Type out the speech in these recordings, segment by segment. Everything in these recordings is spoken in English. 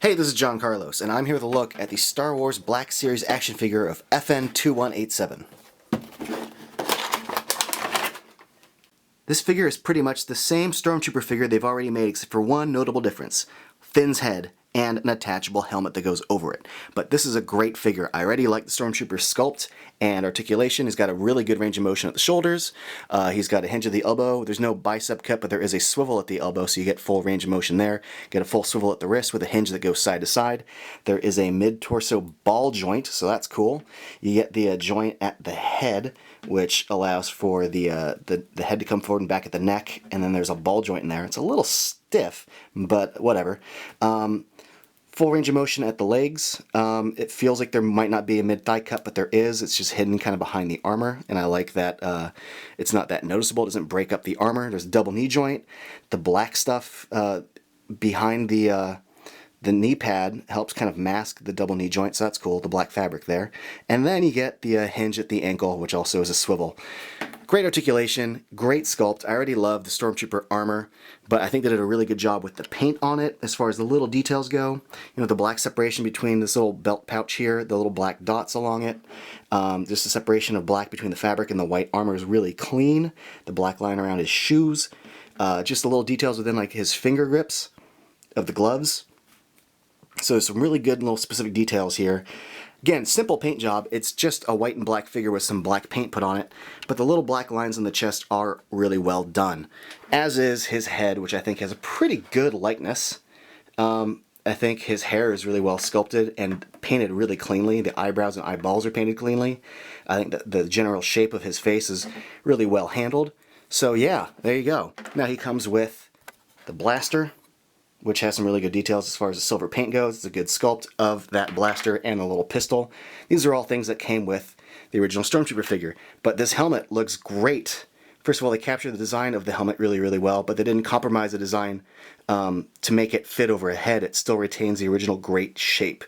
Hey, this is John Carlos, and I'm here with a look at the Star Wars Black Series action figure of FN-2187. This figure is pretty much the same Stormtrooper figure they've already made, except for one notable difference: Finn's head and an attachable helmet that goes over it. But this is a great figure. I already like the Stormtrooper sculpt and articulation. He's got a really good range of motion at the shoulders. He's got a hinge at the elbow. There's no bicep cut, but there is a swivel at the elbow, so you get full range of motion there. Get a full swivel at the wrist with a hinge that goes side to side. There is a mid-torso ball joint, so that's cool. You get the joint at the head, which allows for the head to come forward and back at the neck, and then there's a ball joint in there. It's a little stiff, but whatever. Full range of motion at the legs. It feels like there might not be a mid-thigh cut, but there is. It's just hidden kind of behind the armor, and I like that it's not that noticeable. It doesn't break up the armor. There's a double knee joint. The black stuff behind the knee pad helps kind of mask the double knee joint, so that's cool, the black fabric there. And then you get the hinge at the ankle, which also is a swivel. Great articulation, great sculpt. I already love the Stormtrooper armor, but I think they did a really good job with the paint on it as far as the little details go. You know, the black separation between this little belt pouch here, the little black dots along it. Just the separation of black between the fabric and the white armor is really clean. The black line around his shoes. Just the little details within like his finger grips of the gloves. So there's some really good little specific details here. Again, simple paint job. It's just a white and black figure with some black paint put on it, but the little black lines on the chest are really well done. As is his head, which I think has a pretty good likeness. I think his hair is really well sculpted and painted really cleanly. The eyebrows and eyeballs are painted cleanly. I think that the general shape of his face is really well handled. So yeah, there you go. Now he comes with the blaster, which has some really good details as far as the silver paint goes. It's a good sculpt of that blaster and a little pistol. These are all things that came with the original Stormtrooper figure. But this helmet looks great. First of all, they captured the design of the helmet really, really well, but they didn't compromise the design to make it fit over a head. It still retains the original great shape.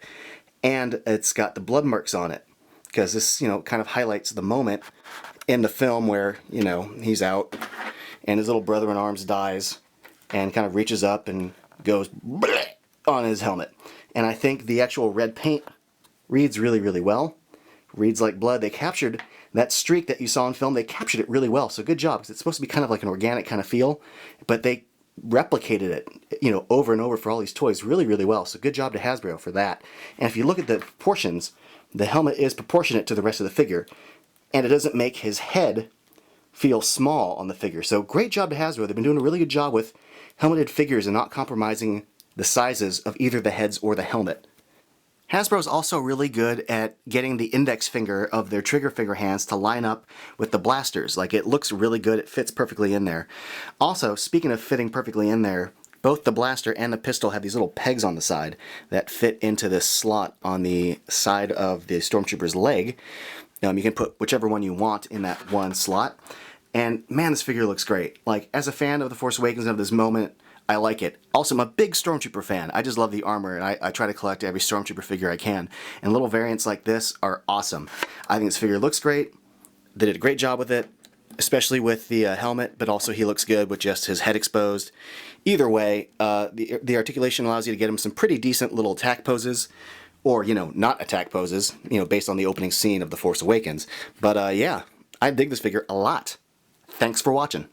And it's got the blood marks on it, because this, kind of highlights the moment in the film where, he's out and his little brother-in-arms dies and kind of reaches up and goes bleh on his helmet. And I think the actual red paint reads really, really well. Reads like blood. They captured that streak that you saw in film. They captured it really well. So good job, because it's supposed to be kind of like an organic kind of feel, but they replicated it, over and over for all these toys really, really well. So good job to Hasbro for that. And if you look at the proportions, the helmet is proportionate to the rest of the figure, and it doesn't make his head feel small on the figure. So great job to Hasbro. They've been doing a really good job with helmeted figures and not compromising the sizes of either the heads or the helmet. Hasbro's also really good at getting the index finger of their trigger finger hands to line up with the blasters. Like, it looks really good, it fits perfectly in there. Also, speaking of fitting perfectly in there, both the blaster and the pistol have these little pegs on the side that fit into this slot on the side of the Stormtrooper's leg. You can put whichever one you want in that one slot. And man, this figure looks great. Like, as a fan of The Force Awakens and of this moment, I like it. Also, I'm a big Stormtrooper fan. I just love the armor, and I try to collect every Stormtrooper figure I can. And little variants like this are awesome. I think this figure looks great. They did a great job with it, especially with the helmet, but also he looks good with just his head exposed. Either way, the articulation allows you to get him some pretty decent little attack poses, or, not attack poses, based on the opening scene of The Force Awakens. But yeah, I dig this figure a lot. Thanks for watching.